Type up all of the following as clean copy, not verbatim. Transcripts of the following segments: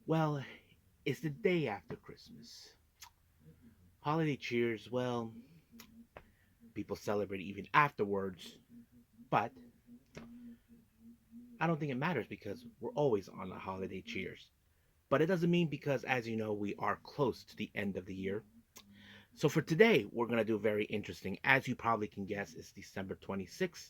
Well, it's the day after Christmas. Holiday cheers, well, people celebrate even afterwards, but I don't think it matters because we're always on the holiday cheers. But it doesn't mean because, as you know, we are close to the end of the year. So for today, we're going to do very interesting. As you probably can guess, it's December 26th.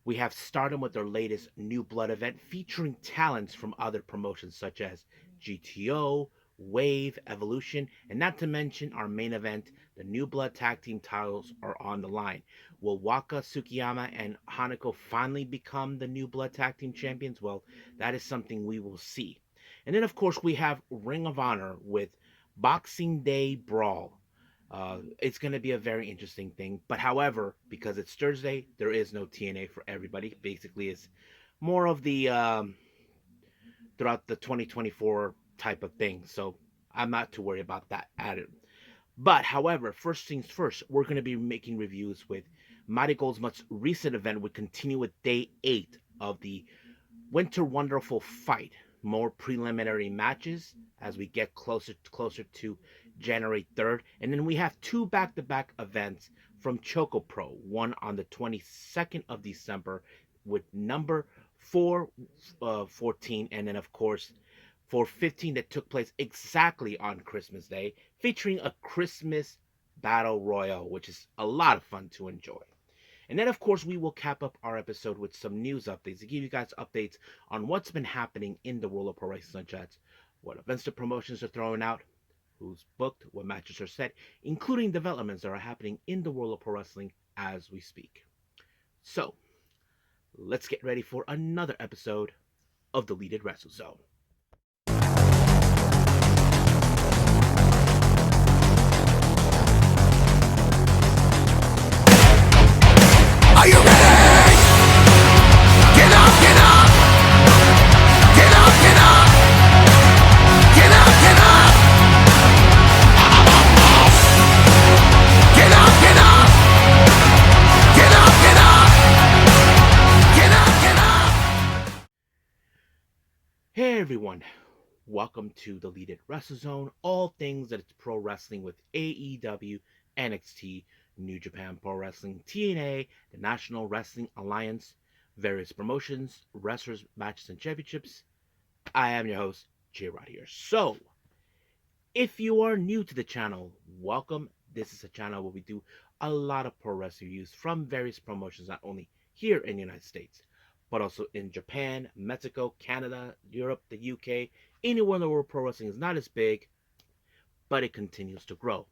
We have Stardom with their latest New Blood event featuring talents from other promotions such as GTO, Wave, Evolution, and not to mention our main event, the New Blood Tag Team titles are on the line. Will Waka Tsukiyama and Hanako finally become the New Blood Tag Team champions? Well, that is something we will see. And then, of course, we have Ring of Honor with Boxing Day Brawl. It's going to be a very interesting thing. But however, because it's Thursday, there is no TNA for everybody. Basically, it's more of the throughout the 2024 type of thing. So I'm not too worried about that added. But however, first things first, we're going to be making reviews with Marigold's most recent event. We continue with day 8 of the Winter Wonderful Fight. More preliminary matches as we get closer to January 3rd. And then we have two back-to-back events from ChocoPro. One on the 22nd of December with number 414. And then, of course, 415 that took place exactly on Christmas Day, featuring a Christmas Battle Royal, which is a lot of fun to enjoy. And then, of course, we will cap up our episode with some news updates to give you guys updates on what's been happening in the world of pro wrestling, such as what events the promotions are throwing out, who's booked, what matches are set, including developments that are happening in the world of pro wrestling as we speak. So, let's get ready for another episode of the Deleted Wrestle Zone. Are you ready? Get up, get up! Get up, get up! Get up, get up! Get up, get up! Get up, get up! Get up, get up! Hey everyone, welcome to the Deleted Wrestle Zone, all things that it's pro wrestling with AEW, NXT, New Japan Pro Wrestling, TNA, the National Wrestling Alliance, various promotions, wrestlers, matches, and championships. I am your host, J Rod here. So, if you are new to the channel, welcome. This is a channel where we do a lot of pro wrestling reviews from various promotions, not only here in the United States, but also in Japan, Mexico, Canada, Europe, the UK, anywhere in the world pro wrestling is not as big, but it continues to grow.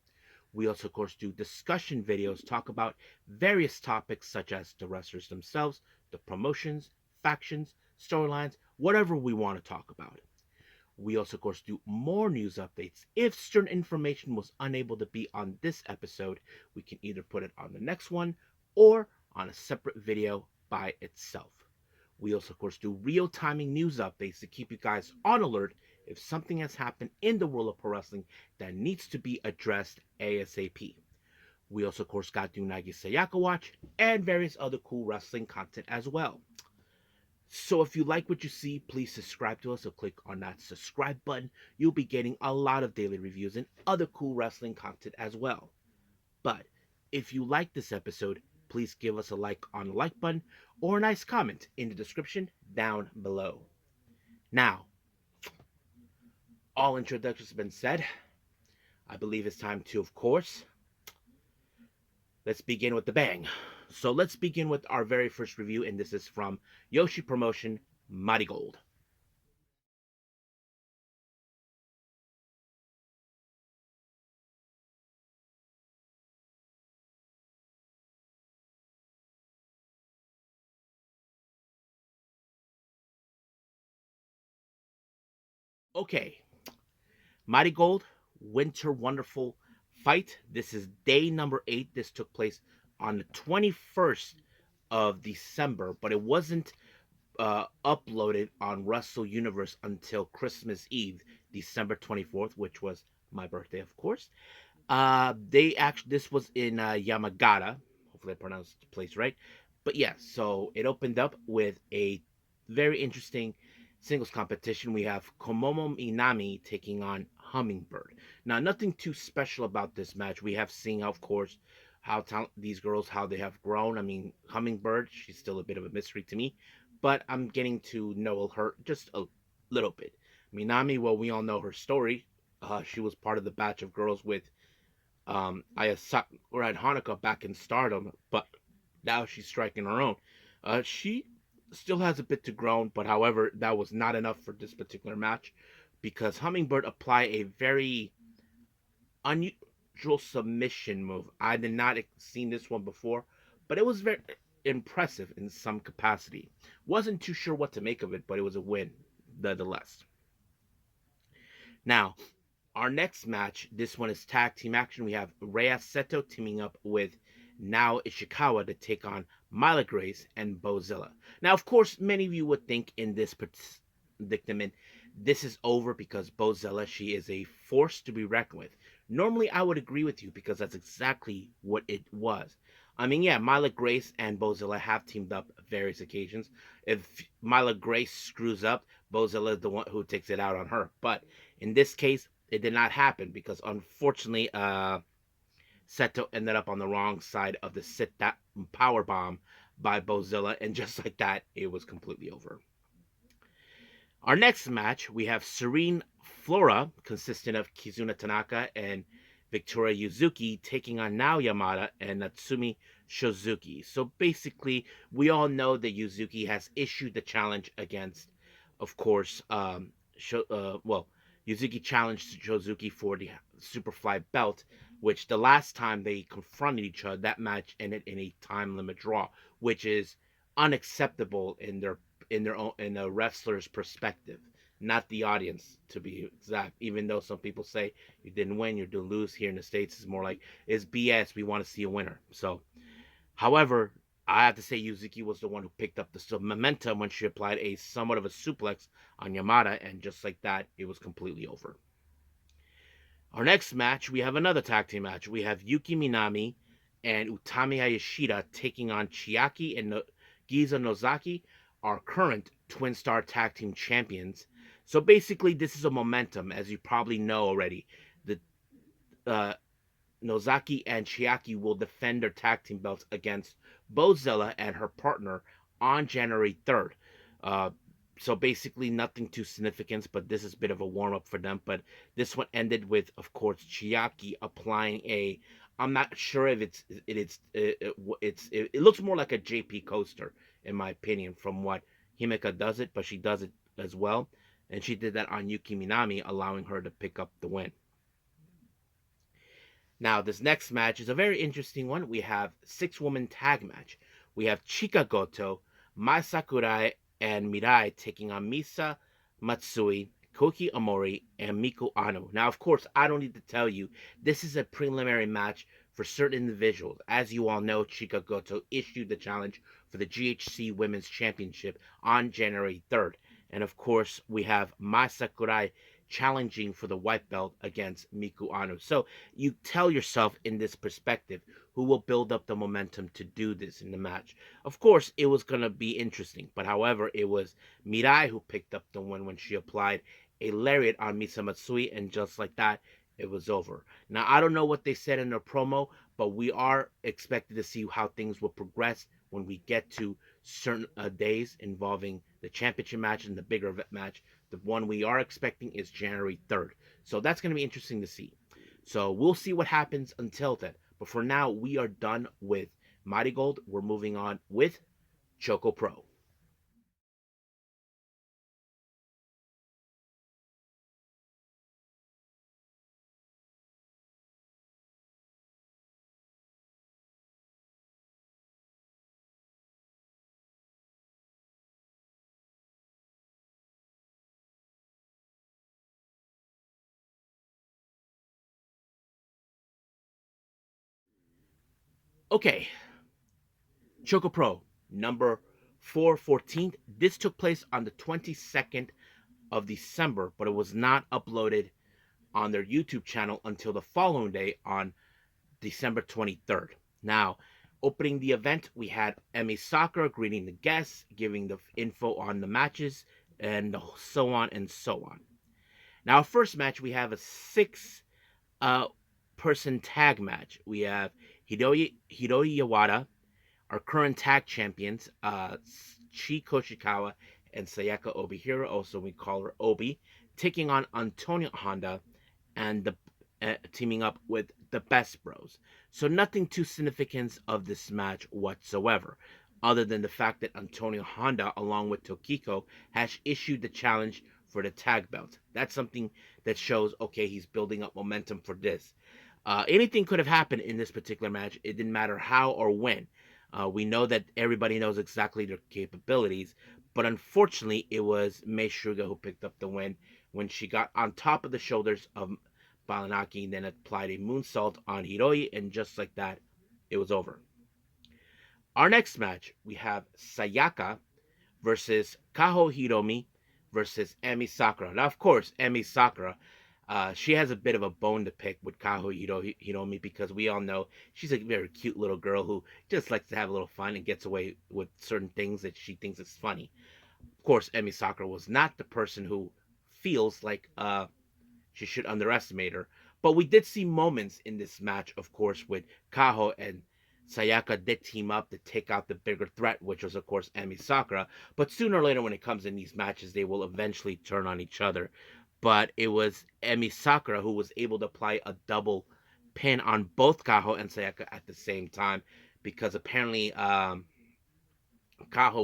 We also, of course, do discussion videos, talk about various topics such as the wrestlers themselves, the promotions, factions, storylines, whatever we want to talk about. We also, of course, do more news updates. If certain information was unable to be on this episode, we can either put it on the next one or on a separate video by itself. We also, of course, do real-timing news updates to keep you guys on alert if something has happened in the world of pro wrestling that needs to be addressed ASAP. We also, of course, got Unagi Sayaka Watch and various other cool wrestling content as well. So if you like what you see, please subscribe to us or click on that subscribe button. You'll be getting a lot of daily reviews and other cool wrestling content as well. But if you like this episode, please give us a like on the like button or a nice comment in the description down below. Now, all introductions have been said. I believe it's time to, of course, let's begin with the bang. So let's begin with our very first review, and this is from Yoshi Promotion, Marigold. Okay, Marigold, Winter Wonderful Fight. This is day number 8. This took place on the 21st of December, but it wasn't uploaded on Wrestle Universe until Christmas Eve, December 24th, which was my birthday, of course. They actually this was in Yamagata. Hopefully, I pronounced the place right. But yeah, so it opened up with a very interesting singles competition, we have Komomo Minami taking on Hummingbird. Now, nothing too special about this match. We have seen, of course, how these girls, how they have grown. I mean, Hummingbird, she's still a bit of a mystery to me, but I'm getting to know her just a little bit. Minami, well, we all know her story. She was part of the batch of girls with Aya Sakura and Hanukkah back in Stardom, but now she's striking her own. She still has a bit to grow, but however, that was not enough for this particular match because Hummingbird applied a very unusual submission move. I did not seen this one before, but it was very impressive in some capacity. Wasn't too sure what to make of it, but it was a win nonetheless. Now, our next match, this one is tag team action. We have Rhea Seto teaming up with Nao Ishikawa to take on Myla Grace and Bozilla. Now, of course, many of you would think in this predicament, this is over because Bozilla, she is a force to be reckoned with. Normally, I would agree with you because that's exactly what it was. I mean, yeah, Myla Grace and Bozilla have teamed up various occasions. If Myla Grace screws up, Bozilla is the one who takes it out on her. But in this case, it did not happen because unfortunately, Seto ended up on the wrong side of the sit that power bomb by Bozilla, and just like that, it was completely over. Our next match, we have Serene Flora, consisting of Kizuna Tanaka and Victoria Yuzuki, taking on Nao Yamada and Natsumi Shozuki. So basically, we all know that Yuzuki has issued the challenge against, of course, Yuzuki challenged Shozuki for the Superfly belt, which the last time they confronted each other, that match ended in a time limit draw, which is unacceptable in a wrestler's perspective, not the audience to be exact. Even though some people say you didn't win, you did lose. Here in the States, it's more like it's BS. We want to see a winner. So, however, I have to say Yuzuki was the one who picked up the momentum when she applied a somewhat of a suplex on Yamada, and just like that, it was completely over. Our next match, we have another tag team match. We have Yuki Minami and Utami Hayashida taking on Chiaki and Giza Nozaki, our current Twin Star Tag Team Champions. So basically, this is a momentum, as you probably know already. The uh, Nozaki and Chiaki will defend their tag team belts against Bozella and her partner on January 3rd. Uh, so basically, nothing too significant, but this is a bit of a warm up for them. But this one ended with, of course, Chiaki applying a. I'm not sure if it looks more like a JP coaster in my opinion from what Himeka does it, but she does it as well, and she did that on Yuki Minami, allowing her to pick up the win. Now, this next match is a very interesting one. We have 6-woman tag match. We have Chika Goto, Mai Sakurai, and Mirai taking on Misa Matsui, Koki Amori, and Miku Ano. Now, of course, I don't need to tell you, this is a preliminary match for certain individuals. As you all know, Chika Goto issued the challenge for the GHC Women's Championship on January 3rd. And of course, we have Mai Sakurai challenging for the white belt against Miku Ano. So you tell yourself in this perspective who will build up the momentum to do this in the match. Of course, it was going to be interesting, but however, it was Mirai who picked up the win when she applied a lariat on Misa Matsui, and just like that, it was over. Now, I don't know what they said in their promo, but we are expected to see how things will progress when we get to certain days involving the championship match and the bigger event match. The one we are expecting is January 3rd. So that's going to be interesting to see. So we'll see what happens until then. But for now, we are done with MARIGOLD. We're moving on with ChocoPro. Okay, ChocoPro number 414. This took place on the 22nd of December, but it was not uploaded on their YouTube channel until the following day on December 23rd. Now, opening the event, we had Emi Sakura greeting the guests, giving the info on the matches and so on and so on. Now, our first match, we have a six uh, person tag match. We have Hidoi Yawada, our current tag champions, Chi Koshikawa and Sayaka Obihiro, also we call her Obi, taking on Antonio Honda and teaming up with the Best Bros. So nothing too significant of this match whatsoever, other than the fact that Antonio Honda, along with Tokiko, has issued the challenge for the tag belt. That's something that shows, okay, he's building up momentum for this. Anything could have happened in this particular match. It didn't matter how or when. We know that everybody knows exactly their capabilities, but unfortunately, it was Mei Suga who picked up the win when she got on top of the shoulders of Balanaki, then applied a moonsault on Hiroi, and just like that, it was over. Our next match, we have Sayaka versus Kaho Hiromi versus Emi Sakura. Now, of course, Emi Sakura, she has a bit of a bone to pick with Kaho Hiromi because we all know she's a very cute little girl who just likes to have a little fun and gets away with certain things that she thinks is funny. Of course, Emi Sakura was not the person who feels like she should underestimate her. But we did see moments in this match, of course, with Kaho and Sayaka did team up to take out the bigger threat, which was, of course, Emi Sakura. But sooner or later, when it comes in these matches, they will eventually turn on each other. But it was Emi Sakura who was able to apply a double pin on both Kaho and Sayaka at the same time because apparently Kaho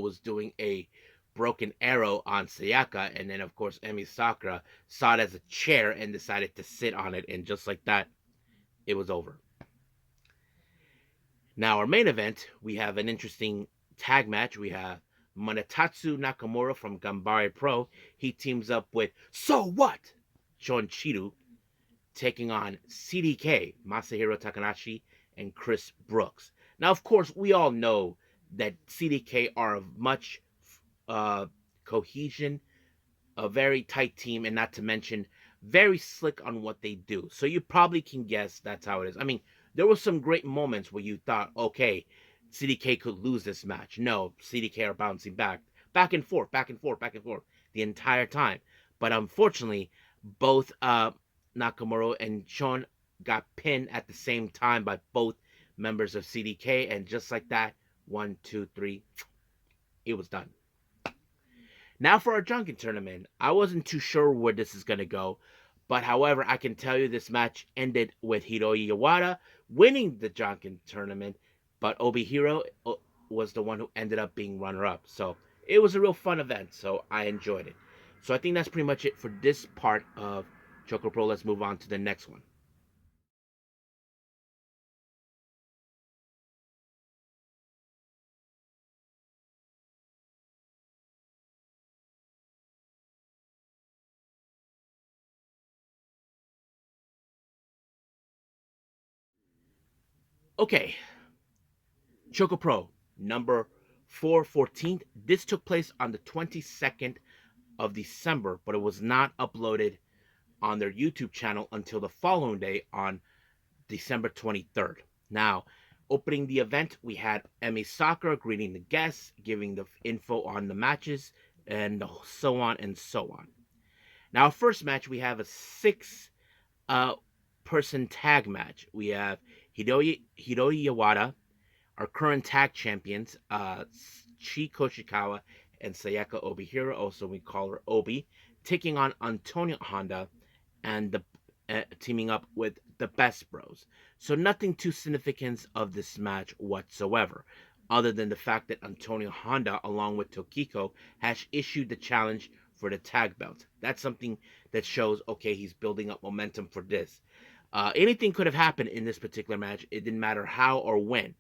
was doing a broken arrow on Sayaka, and then of course Emi Sakura saw it as a chair and decided to sit on it, and just like that, it was over. Now our main event, we have an interesting tag match. We have Manetatsu Nakamura from Gambare Pro. He teams up with So What? Shonchiru, taking on CDK, Masahiro Takanashi, and Chris Brooks. Now, of course, we all know that CDK are of much uh, cohesion, a very tight team, and not to mention very slick on what they do. So you probably can guess that's how it is. I mean, there were some great moments where you thought, okay, CDK could lose this match. No, CDK are bouncing back and forth, back and forth, back and forth the entire time. But unfortunately, both Nakamura and Sean got pinned at the same time by both members of CDK, and just like that, 1, 2, 3, it was done. Now for our Junkin tournament, I wasn't too sure where this is going to go, but however, I can tell you this match ended with Hiroi Yawada winning the Junkin tournament, but Obihiro was the one who ended up being runner-up. So it was a real fun event, so I enjoyed it. So I think that's pretty much it for this part of ChocoPro. Let's move on to the next one. Okay, ChocoPro number 414. This took place on the 22nd of December, but it was not uploaded on their YouTube channel until the following day on December 23rd. Now, opening the event, we had Emi Sakura greeting the guests, giving the info on the matches, and so on and so on. Now, our first match, we have a six uh, person tag match. We have Hidoi Yawada, our current tag champions, Chi Koshikawa and Sayaka Obihiro, also we call her Obi, taking on Antonio Honda and teaming up with the Best Bros. So nothing too significant of this match whatsoever, other than the fact that Antonio Honda, along with Tokiko, has issued the challenge for the tag belt. That's something that shows, okay, he's building up momentum for this. Anything could have happened in this particular match. It didn't matter how or when.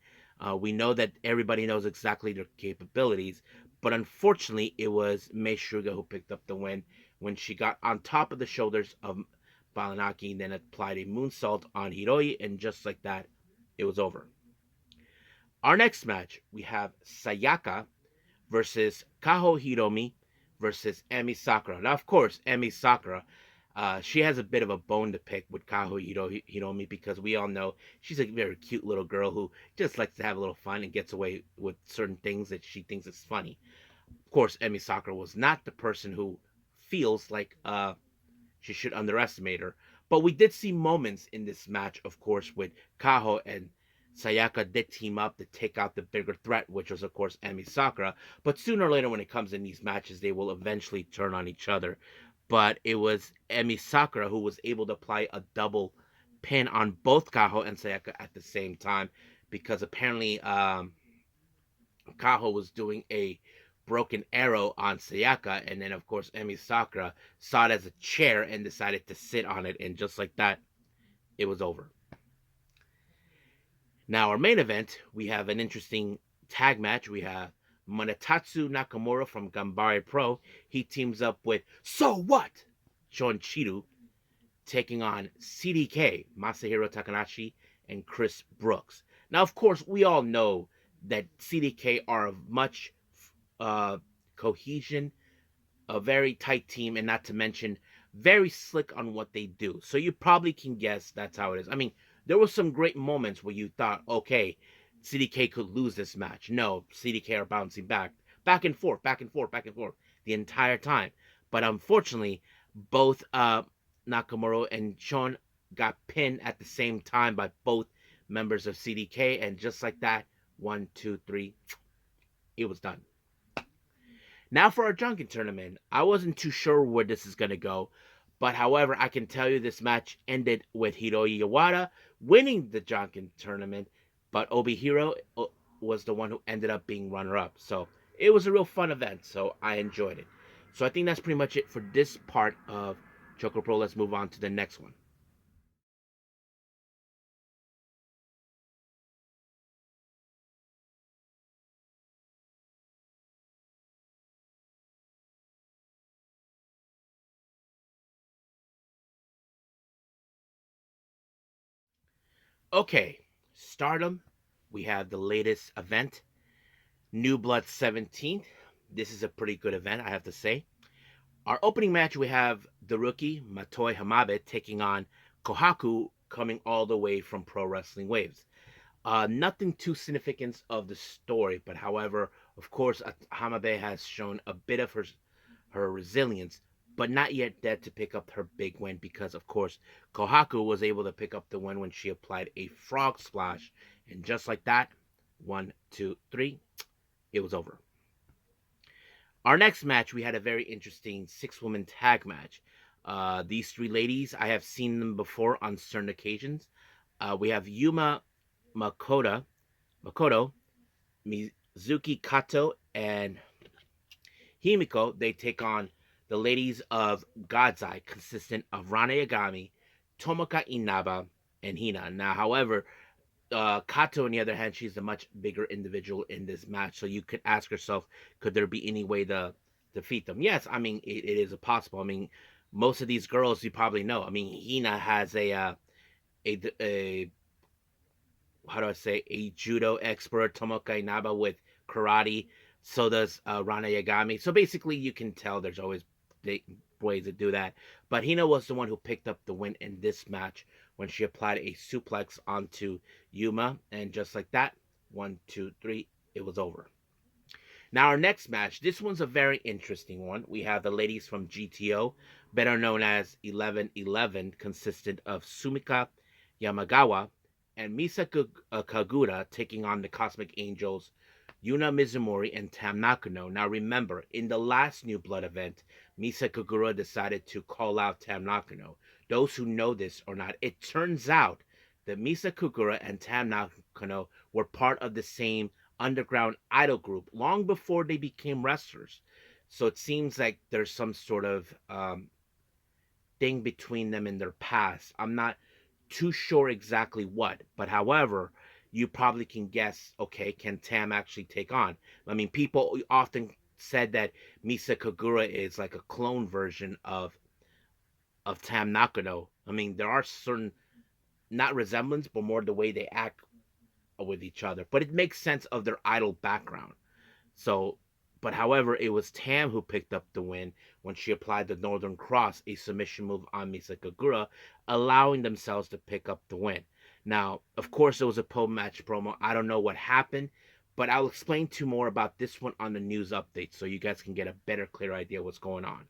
We know that everybody knows exactly their capabilities, but unfortunately, it was Mei Suga who picked up the win when she got on top of the shoulders of Balanaki, then applied a moonsault on Hiroi, and just like that, it was over. Our next match, we have Sayaka versus Kaho Hiromi versus Emi Sakura. Now, of course, Emi Sakura, she has a bit of a bone to pick with Kaho Hiromi because we all know she's a very cute little girl who just likes to have a little fun and gets away with certain things that she thinks is funny. Of course, Emi Sakura was not the person who feels like she should underestimate her. But we did see moments in this match, of course, with Kaho and Sayaka did team up to take out the bigger threat, which was, of course, Emi Sakura. But sooner or later, when it comes in these matches, they will eventually turn on each other. But it was Emi Sakura who was able to apply a double pin on both Kaho and Sayaka at the same time, because apparently Kaho was doing a broken arrow on Sayaka, and then of course Emi Sakura saw it as a chair and decided to sit on it, and just like that, it was over. Now our main event, we have an interesting tag match. We have Monetatsu Nakamura from Ganbare Pro. He teams up with So What? Shonchiru, taking on CDK, Masahiro Takanashi, and Chris Brooks. Now, of course, we all know that CDK are of much uh, cohesion, a very tight team, and not to mention very slick on what they do. So you probably can guess that's how it is. I mean, there were some great moments where you thought, okay, CDK could lose this match. No, CDK are bouncing back and forth, back and forth, back and forth the entire time. But unfortunately, both Nakamura and Sean got pinned at the same time by both members of CDK, and just like that, 1, 2, 3, it was done. Now for our Junkin tournament, I wasn't too sure where this is going to go, but however, I can tell you this match ended with Hiroyi Iwata winning the Junkin tournament, but Obihiro was the one who ended up being runner-up. So it was a real fun event, so I enjoyed it. So I think that's pretty much it for this part of ChocoPro. Let's move on to the next one. Okay, Stardom. We have the latest event, New Blood 17th. This is a pretty good event, I have to say. Our opening match, we have the rookie, Matoi Hamabe, taking on Kohaku, coming all the way from Pro Wrestling Waves. Nothing too significant of the story, but however, of course, Hamabe has shown a bit of her resilience, but not yet dead to pick up her big win because, of course, Kohaku was able to pick up the win when she applied a frog splash, and just like that, 1, 2, 3, it was over. Our next match, we had a very interesting six-woman tag match. These three ladies, I have seen them before on certain occasions. We have Yuma Makoto, Mizuki Kato, and Himiko. They take on the ladies of God's Eye, consistent of Rana Yagami, Tomoka Inaba, and Hina. Now, however, Kato, on the other hand, she's a much bigger individual in this match. So you could ask yourself, could there be any way to defeat them? Yes, I mean, it is possible. I mean, most of these girls you probably know. I mean, Hina has a how do I say, a judo expert, Tomoka Inaba with karate. So does Rana Yagami. So basically, you can tell there's always ways to do that. But Hina was the one who picked up the win in this match when she applied a suplex onto Yuma. And just like that, 1, 2, 3, it was over. Now, our next match, this one's a very interesting one. We have the ladies from GTO, better known as 1111, consisted of Sumika Yamagawa and Misa Kagura, taking on the Cosmic Angels, Yuna Mizumori and Tam Nakano. Now remember, in the last New Blood event, Misa Kagura decided to call out Tam Nakano. Those who know this or not, it turns out that Misa Kagura and Tam Nakano were part of the same underground idol group long before they became wrestlers. So it seems like there's some sort of thing between them in their past. I'm not too sure exactly what, but however, you probably can guess, okay, can Tam actually take on? I mean, people often said that Misa Kagura is like a clone version of Tam Nakano. I mean, there are certain, not resemblance, but more the way they act with each other. But it makes sense of their idol background. So, but however, it was Tam who picked up the win when she applied the Northern Cross, a submission move on Misa Kagura, allowing themselves to pick up the win. Now, of course, it was a post-match promo. I don't know what happened, But I'll explain to more about this one on the news update so you guys can get a better, clear idea what's going on.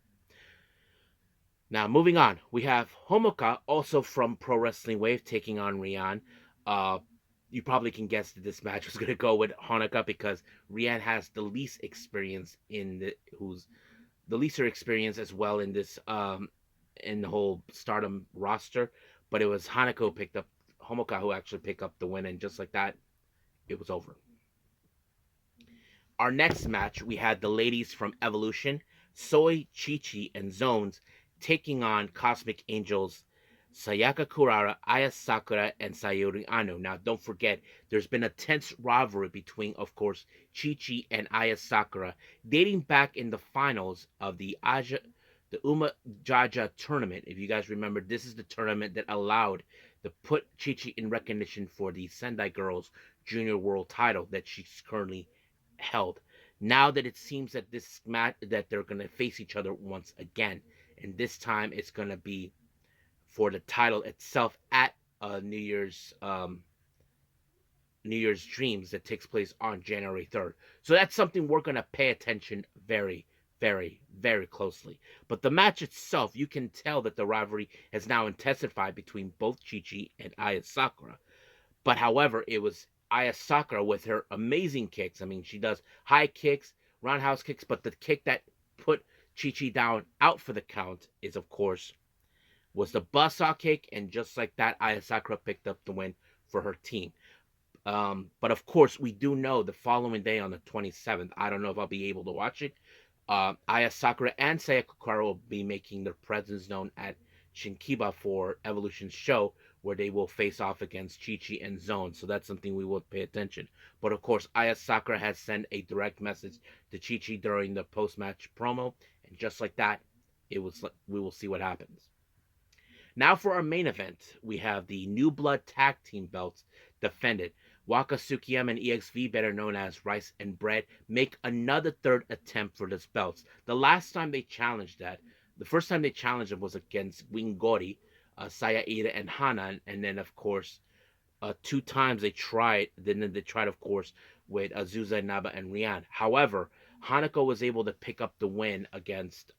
Now, moving on, we have Homoka, also from Pro Wrestling Wave, taking on Rian. Uh, you probably can guess that this match was going to go with Honoka because Rian has the least experience who's the least experience as well in this in the whole Stardom roster. But it was Hanako who picked up Homoka who actually picked up the win, and just like that, it was over. Our next match, we had the ladies from Evolution, Soy, Chi-Chi, and Zones, taking on Cosmic Angels, Sayaka Kurara, Aya Sakura, and Sayuri Ano. Now, don't forget, there's been a tense rivalry between, of course, Chi-Chi and Aya Sakura, dating back in the finals of the Uma Jaja tournament. If you guys remember, this is the tournament that allowed to put Chi-Chi in recognition for the Sendai Girls Junior World title that she's currently held. Now that it seems that this match that they're gonna face each other once again, and this time it's gonna be for the title itself at New Year's Dreams that takes place on January 3rd. So that's something we're gonna pay attention very, very, very closely. But the match itself, you can tell that the rivalry has now intensified between both Chi-Chi and Aya Sakura. But however, it was Aya Sakura with her amazing kicks. I mean, she does high kicks, roundhouse kicks, but the kick that put Chi-Chi down out for the count is, of course, was the buzzsaw kick, and just like that, Aya Sakura picked up the win for her team. But of course, we do know the following day on the 27th, I don't know if I'll be able to watch it. Aya Sakura and Sayaka Kurara will be making their presence known at Shinkiba for Evolution's show, where they will face off against Chi-Chi and Zone. So that's something we will pay attention. But of course, Aya Sakura has sent a direct message to Chi-Chi during the post-match promo, and just like that, we will see what happens. Now for our main event, we have the New Blood Tag Team belts defended. Waka Tsukiyama and EXV, better known as Rice and Bread, make another third attempt for this belts. The last time they challenged the first time they challenged them was against Wingori, Saya Ida, and Hana, and then of course, 2 times they tried. Then they tried, of course, with Azusa, Naba, and Rian. However, Hanako was able to pick up the win against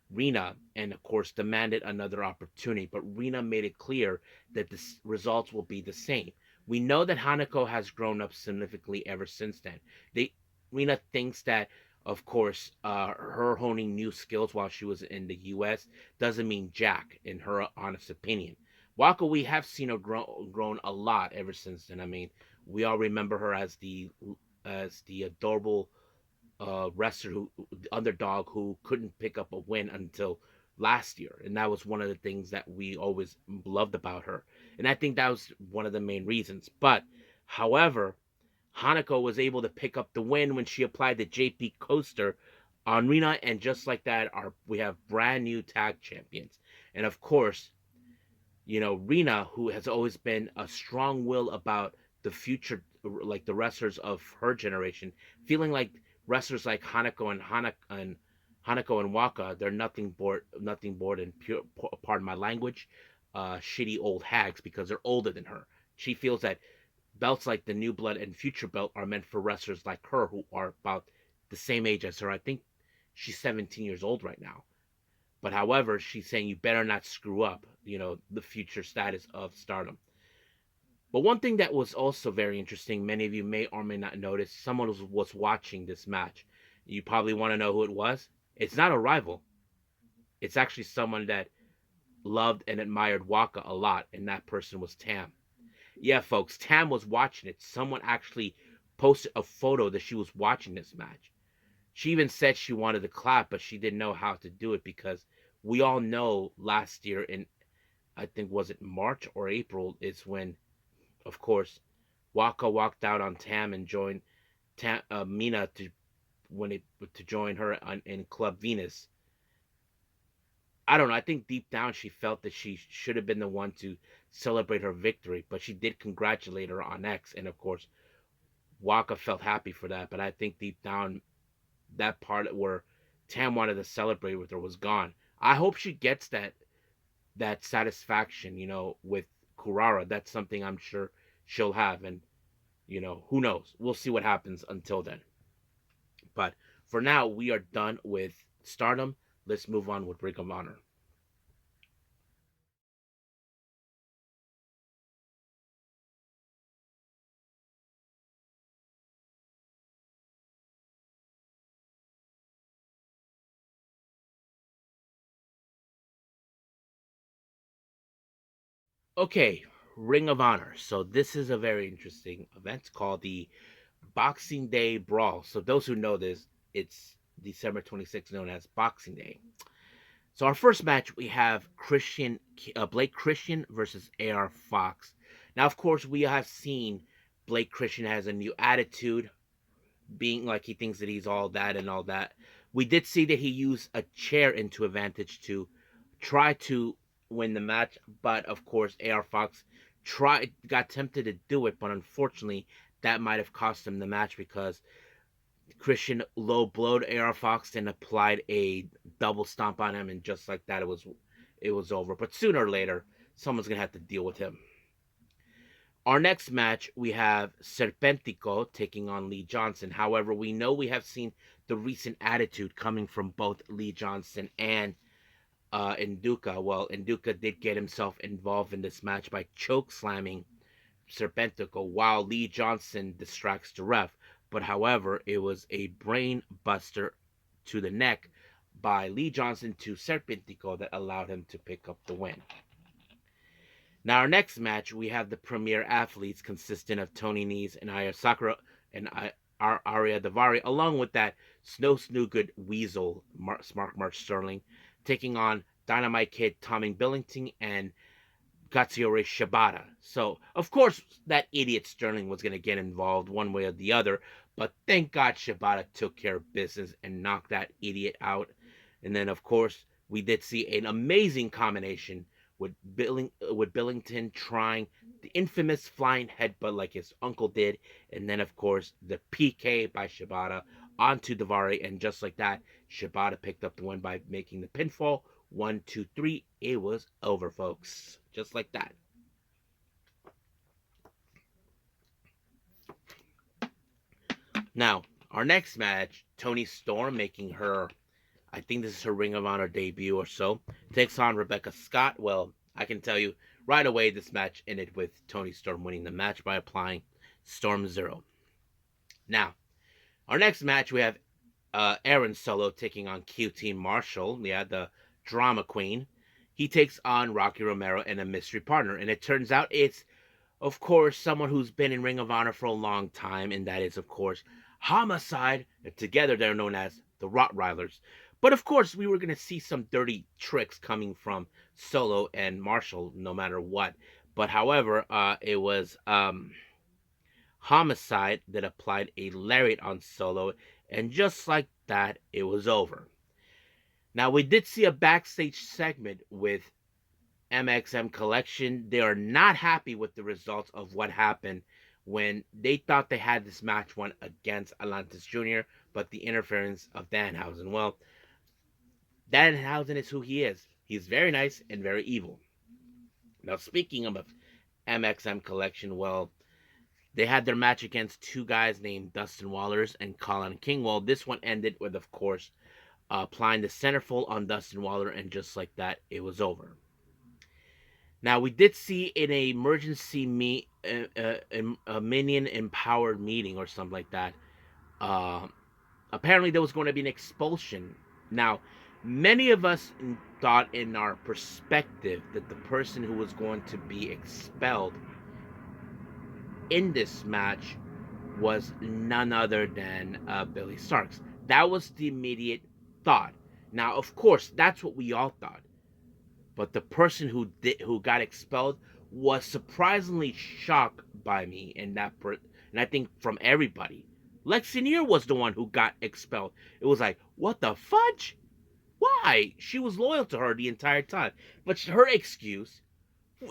Rina, and of course demanded another opportunity, but Rina made it clear that the results will be the same. We know that Hanako has grown up significantly ever since then. Rina thinks that, of course, her honing new skills while she was in the U.S. doesn't mean jack, in her honest opinion. Waka, we have seen her grown a lot ever since then. I mean, we all remember her as the adorable wrestler who the underdog who couldn't pick up a win until last year, and that was one of the things that we always loved about her, and I think that was one of the main reasons. But however, Hanako was able to pick up the win when she applied the JP coaster on Rina, and just like that, we have brand new tag champions. And of course, Rina, who has always been a strong will about the future, like the wrestlers of her generation, feeling like wrestlers like Hanako and Waka, they're nothing more than pure, pardon my language, shitty old hags because they're older than her. She feels that belts like the New Blood and Future Belt are meant for wrestlers like her who are about the same age as her. I think she's 17 years old right now. But however, she's saying you better not screw up, the future status of Stardom. But one thing that was also very interesting, many of you may or may not notice, someone was watching this match. You probably want to know who it was. It's not a rival. It's actually someone that loved and admired Waka a lot, and that person was Tam. Yeah, folks, Tam was watching it. Someone actually posted a photo that she was watching this match. She even said she wanted to clap, but she didn't know how to do it because we all know last year in, I think, was it March or April, is when, of course, Waka walked out on Tam and joined Mina to join her in Club Venus. I don't know. I think deep down she felt that she should have been the one to celebrate her victory, but she did congratulate her on X, and of course, Waka felt happy for that. But I think deep down, that part where Tam wanted to celebrate with her was gone. I hope she gets that satisfaction, with Kurara. That's something I'm sure she'll have, and Who knows? We'll see what happens until then. But for now, we are done with Stardom. Let's move on with Ring of Honor. Okay, Ring of Honor. So this is a very interesting event called the Boxing Day Brawl. So those who know this, it's December 26th, known as Boxing Day. So our first match, we have Blake Christian versus AR Fox. Now, of course, we have seen Blake Christian has a new attitude, being like he thinks that he's all that and all that. We did see that he used a chair into advantage to try to win the match, but of course, AR Fox got tempted to do it, but unfortunately, that might have cost him the match because Christian low blowed AR Fox and applied a double stomp on him, and just like that, it was over. But sooner or later, someone's gonna have to deal with him. Our next match, we have Serpentico taking on Lee Johnson. However, we know we have seen the recent attitude coming from both Lee Johnson and Induka. Well, Induka did get himself involved in this match by choke slamming Serpentico while Lee Johnson distracts the ref. But however, it was a brain buster to the neck by Lee Johnson to Serpentico that allowed him to pick up the win. Now, our next match, we have the premier athletes consisting of Tony Nese and Aya Sakura and Aria Davari, along with that Snow Snooggood Weasel, Smart March Sterling, taking on Dynamite Kid Tommy Billington and Katsuyori Shibata. So, of course, that idiot Sterling was going to get involved one way or the other, but thank God Shibata took care of business and knocked that idiot out. And then, of course, we did see an amazing combination with Billington trying the infamous flying headbutt like his uncle did, and then, of course, the PK by Shibata onto Davari, and just like that, Shibata picked up the win by making the pinfall. 1, 2, 3. It was over, folks. Just like that. Now, our next match, Toni Storm making her, I think this is her Ring of Honor debut or so, takes on Rebecca Scott. Well, I can tell you right away this match ended with Toni Storm winning the match by applying Storm Zero. Now, our next match, we have Aaron Solo taking on QT Marshall. Yeah, the drama queen. He takes on Rocky Romero and a mystery partner. And it turns out it's, of course, someone who's been in Ring of Honor for a long time. And that is, of course, Homicide. And together they're known as the Rottweilers. But of course, we were going to see some dirty tricks coming from Solo and Marshall no matter what. But however, it was Homicide that applied a lariat on Solo. And just like that, it was over. Now, we did see a backstage segment with MXM Collection. They are not happy with the results of what happened when they thought they had this match won against Atlantis Jr., but the interference of Danhausen. Well, Danhausen is who he is. He's very nice and very evil. Now, speaking of MXM Collection, well, they had their match against two guys named Dustin Wallers and Colin King. Well, this one ended with, of course, applying the centerfold on Dustin Waller, and just like that, it was over. Now, we did see in a emergency a minion empowered meeting or something like that. Uh, Apparently, there was going to be an expulsion. Now, many of us thought in our perspective that the person who was going to be expelled in this match was none other than Billy Starks. That was the immediate thought. Now, of course, that's what we all thought. But the person who got expelled was surprisingly shocked by me, and I think from everybody. Lexinier was the one who got expelled. It was like, what the fudge? Why? She was loyal to her the entire time. But her excuse,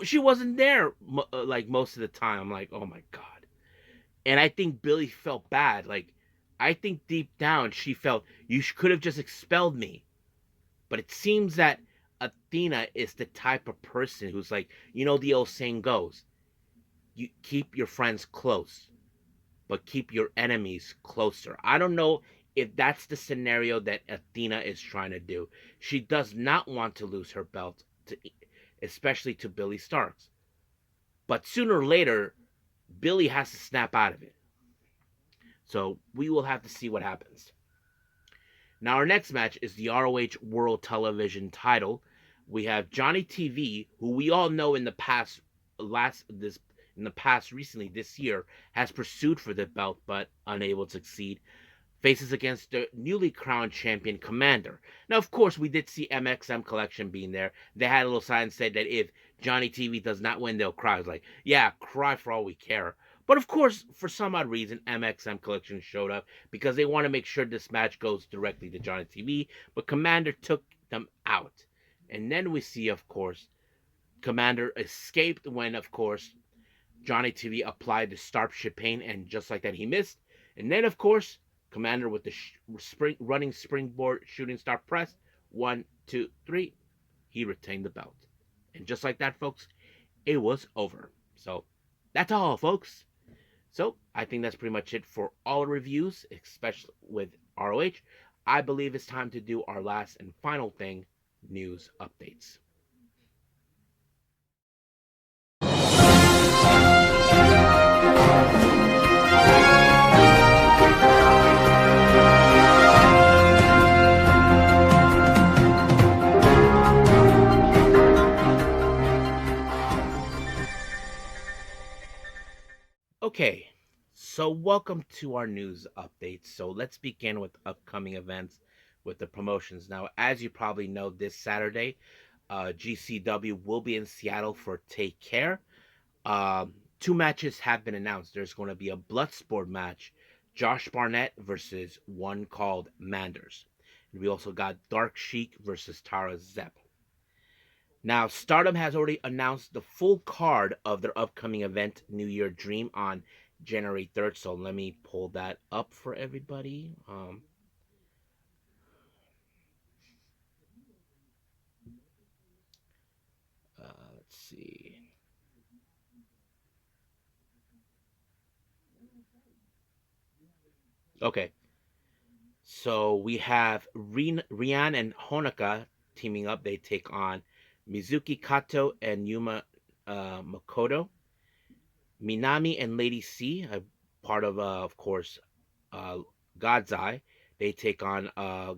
she wasn't there like most of the time. I'm like, oh my god. And I think Billy felt bad. Like, I think deep down she felt, you could have just expelled me. But it seems that Athena is the type of person who's like, the old saying goes, you keep your friends close. but keep your enemies closer. I don't know if that's the scenario that Athena is trying to do. She does not want to lose her belt, especially to Billy Starks. But sooner or later, Billy has to snap out of it. So we will have to see what happens. Now our next match is the ROH World Television title. We have Johnny TV, who we all know in the past recently this year has pursued for the belt but unable to succeed, faces against the newly crowned champion Commander. Now, of course, we did see MXM Collection being there. They had a little sign that said that if Johnny TV does not win, they'll cry. I was like, yeah, cry for all we care. But of course, for some odd reason, MXM Collection showed up because they want to make sure this match goes directly to Johnny TV. But Commander took them out. And then we see, of course, Commander escaped when, of course, Johnny TV applied the Starship Pain, and just like that, he missed. And then, of course, Commander with the running springboard shooting star press. 1, 2, 3. He retained the belt. And just like that, folks, it was over. So that's all, folks. So I think that's pretty much it for all reviews, especially with ROH. I believe it's time to do our last and final thing, news updates. Okay, so welcome to our news updates. So let's begin with upcoming events with the promotions. Now, as you probably know, this Saturday, GCW will be in Seattle for Take Care. Two matches have been announced. There's going to be a Bloodsport match, Josh Barnett versus one called Manders. And we also got Dark Sheik versus Tara Zepp. Now, Stardom has already announced the full card of their upcoming event, New Year Dream, on January 3rd. So let me pull that up for everybody. Let's see. Okay. So we have Rian and Honoka teaming up. They take on Mizuki Kato and Yuma Makoto. Minami and Lady C, a part of course, God's Eye. They take on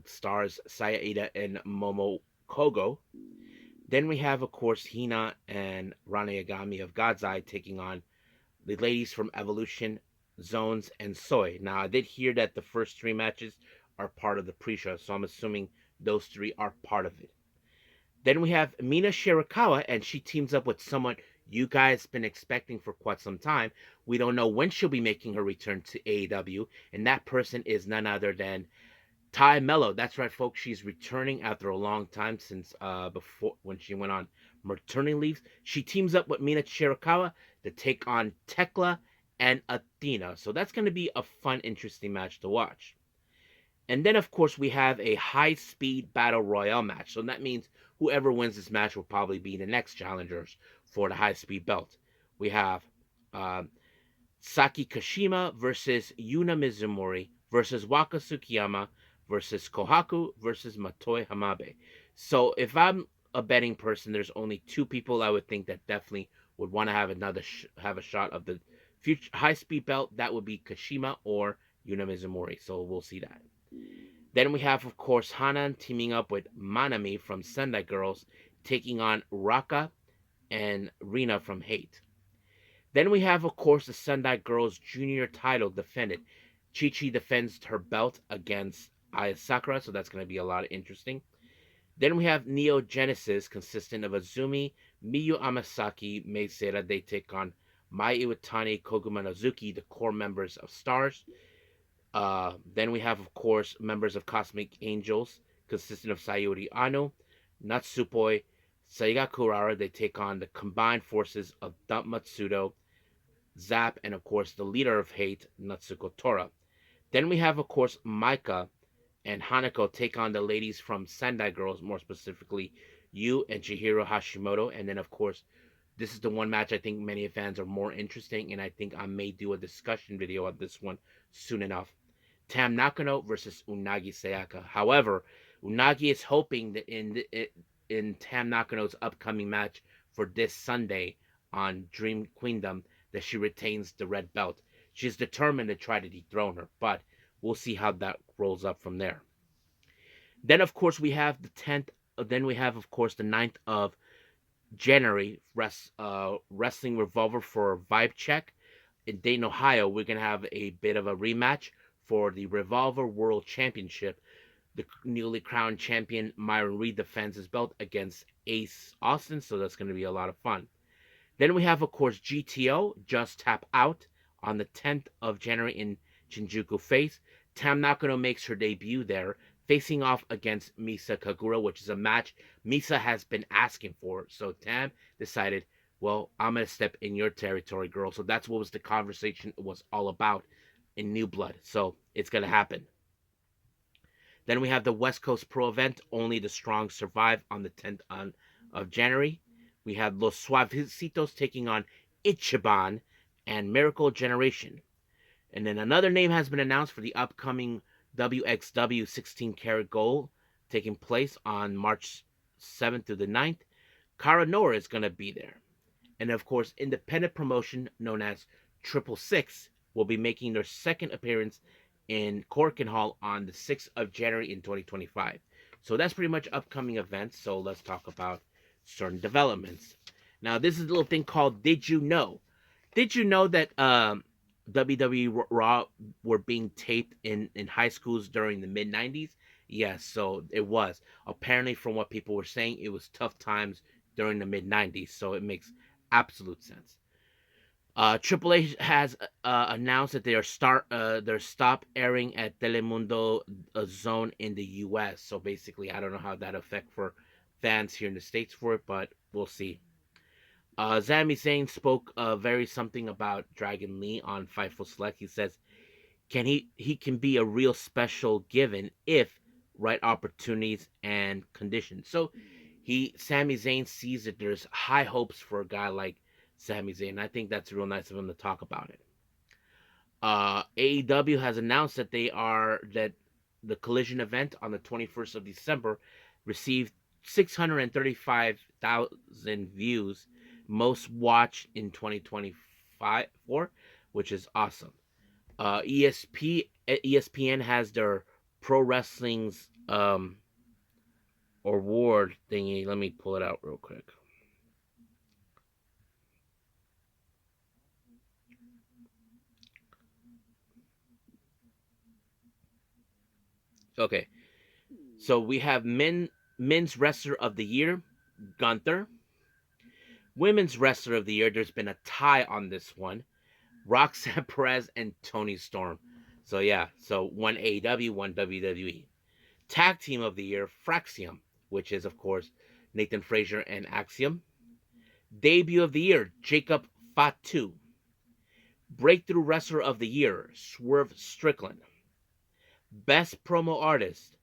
stars Saya Ida and Momo Kogo. Then we have, of course, Hina and Rane Yagami of God's Eye taking on the ladies from Evolution, Zones, and Soy. Now, I did hear that the first three matches are part of the pre-show, so I'm assuming those three are part of it. Then we have Mina Shirakawa, and she teams up with someone you guys been expecting for quite some time. We don't know when she'll be making her return to AEW, and that person is none other than Ty Mello. That's right, folks. She's returning after a long time since before when she went on maternity leave. She teams up with Mina Shirakawa to take on Tekla and Athena. So that's going to be a fun, interesting match to watch. And then, of course, we have a high-speed battle royale match. So that means whoever wins this match will probably be the next challengers for the high-speed belt. We have Saki Kashima versus Yuna Mizumori versus Waka Tsukiyama versus Kohaku versus Matoi Hamabe. So if I'm a betting person, there's only two people I would think that definitely would want to have have a shot of the future high-speed belt. That would be Kashima or Yuna Mizumori. So we'll see that. Then we have, of course, Hanan teaming up with Manami from Sendai Girls, taking on Raka and Rina from Hate. Then we have, of course, the Sendai Girls Junior title defended. Chi-Chi defends her belt against Aya Sakura, so that's going to be a lot of interesting. Then we have Neo Genesis, consisting of Azumi, Miyu Amasaki, Mei Seira. They take on Mai Iwatani, Koguma Nozuki, the core members of Stars. Then we have, of course, members of Cosmic Angels, consisting of Sayuri Ano, Natsupoi, Saiga Kurara. They take on the combined forces of Dump Matsudo, Zap, and, of course, the leader of Hate, Natsuko Tora. Then we have, of course, Maika and Hanako take on the ladies from Sendai Girls, more specifically Yu and Chihiro Hashimoto. And then, of course, This is the one match I think many fans are more interesting, and I think I may do a discussion video on this one soon enough. Tam Nakano versus Unagi Sayaka. However, Unagi is hoping that in Tam Nakano's upcoming match for this Sunday on Dream Queendom that she retains the red belt. She's determined to try to dethrone her, but we'll see how that rolls up from there. Then of course we have the 10th. Then we have of course the 9th of January, Wrestling Revolver for Vibe Check in Dayton, Ohio. We're going to have a bit of a rematch for the Revolver World Championship. The newly crowned champion Myron Reed defends his belt against Ace Austin, so that's going to be a lot of fun. Then we have, of course, GTO, Just Tap Out, on the 10th of January in Shinjuku Face. Tam Nakano makes her debut there, facing off against Misa Kagura, which is a match Misa has been asking for. So Tam decided, well, I'm going to step in your territory, girl. So that's what was the conversation was all about in New Blood. So it's going to happen. Then we have the West Coast Pro event, Only the Strong Survive, on the 10th of January. We have Los Suavecitos taking on Ichiban and Miracle Generation. And then another name has been announced for the upcoming WXW 16 Karat Gold taking place on March 7th through the 9th. Kara Nora is going to be there. And of course, independent promotion known as Triple Six will be making their second appearance in Corkin Hall on the 6th of January in 2025. So that's pretty much upcoming events. So let's talk about certain developments. Now, this is a little thing called Did You Know? Did you know that WWE Raw were being taped in high schools during the mid 90s? Yes, so it was. Apparently, from what people were saying, it was tough times during the mid 90s. So it makes absolute sense. Triple H has announced that they are they're stop airing at Telemundo Zone in the U.S. So basically, I don't know how that affect for fans here in the States for it, but we'll see. Sami Zayn spoke very something about Dragon Lee on Fightful Select. He says, he can be a real special given if right opportunities and conditions. So Sami Zayn sees that there's high hopes for a guy like Sami Zayn. I think that's real nice of him to talk about it. AEW has announced that that the Collision event on the 21st of December received 635,000 views, most watched in 2024, which is awesome. ESPN has their Pro Wrestling's award thingy. Let me pull it out real quick. Okay, so we have men's wrestler of the year, Gunther. Women's wrestler of the year, there's been a tie on this one, Roxanne Perez and Toni Storm. So yeah, so one AEW, one WWE. Tag team of the year, Fraxium, which is of course Nathan Frazier and Axiom. Debut of the year, Jacob Fatu. Breakthrough wrestler of the year, Swerve Strickland. Best promo artist,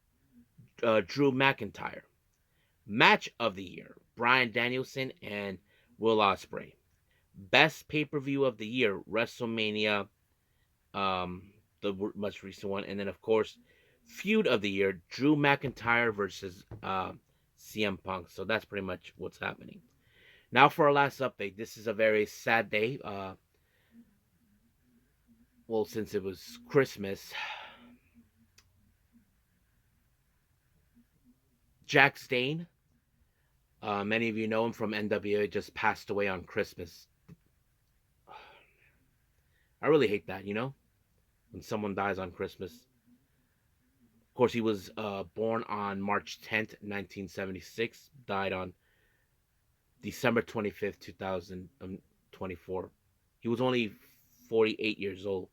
Drew McIntyre. Match of the year, Bryan Danielson and Will Ospreay. Best pay-per-view of the year, WrestleMania, the most recent one. And then, of course, feud of the year, Drew McIntyre versus CM Punk. So that's pretty much what's happening. Now for our last update. This is a very sad day. Well, since it was Christmas, Jax Dane, many of you know him from NWA, just passed away on Christmas. I really hate that, when someone dies on Christmas. Of course, he was born on March 10th, 1976, died on December 25th, 2024. He was only 48 years old.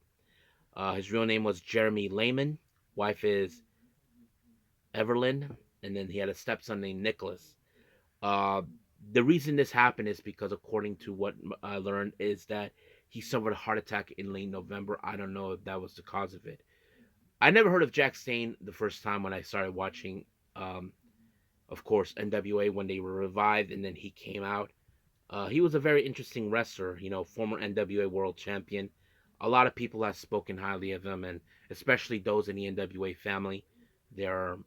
His real name was Jeremy Lehman. Wife is Everlyn. And then he had a stepson named Nicholas. The reason this happened is because, according to what I learned, is that he suffered a heart attack in late November. I don't know if that was the cause of it. I never heard of Jax Dane the first time when I started watching, of course, NWA when they were revived and then he came out. He was a very interesting wrestler, former NWA World Champion. A lot of people have spoken highly of him, and especially those in the NWA family. They're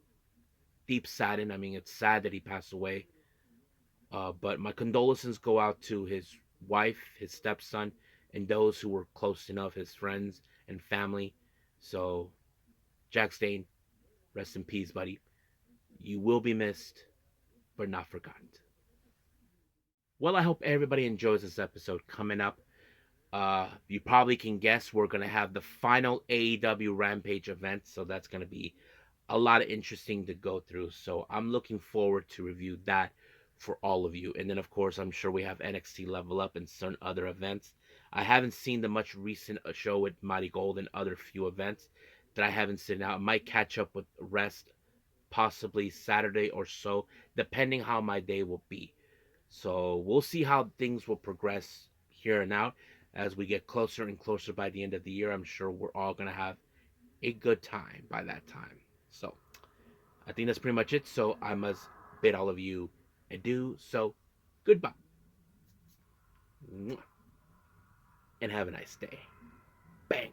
deep saddened. I mean, it's sad that he passed away. But my condolences go out to his wife, his stepson, and those who were close enough, his friends and family. So, Jax Dane, rest in peace, buddy. You will be missed, but not forgotten. Well, I hope everybody enjoys this episode. Coming up, you probably can guess we're going to have the final AEW Rampage event, so that's going to be a lot of interesting to go through. So I'm looking forward to review that for all of you. And then of course I'm sure we have NXT Level Up and some other events. I haven't seen the much recent show with MARIGOLD and other few events that I haven't seen out. I might catch up with rest possibly Saturday or so, depending how my day will be. So we'll see how things will progress here and out as we get closer and closer by the end of the year. I'm sure we're all gonna have a good time by that time. So I think that's pretty much it. So I must bid all of you adieu. So goodbye. And have a nice day. Bang.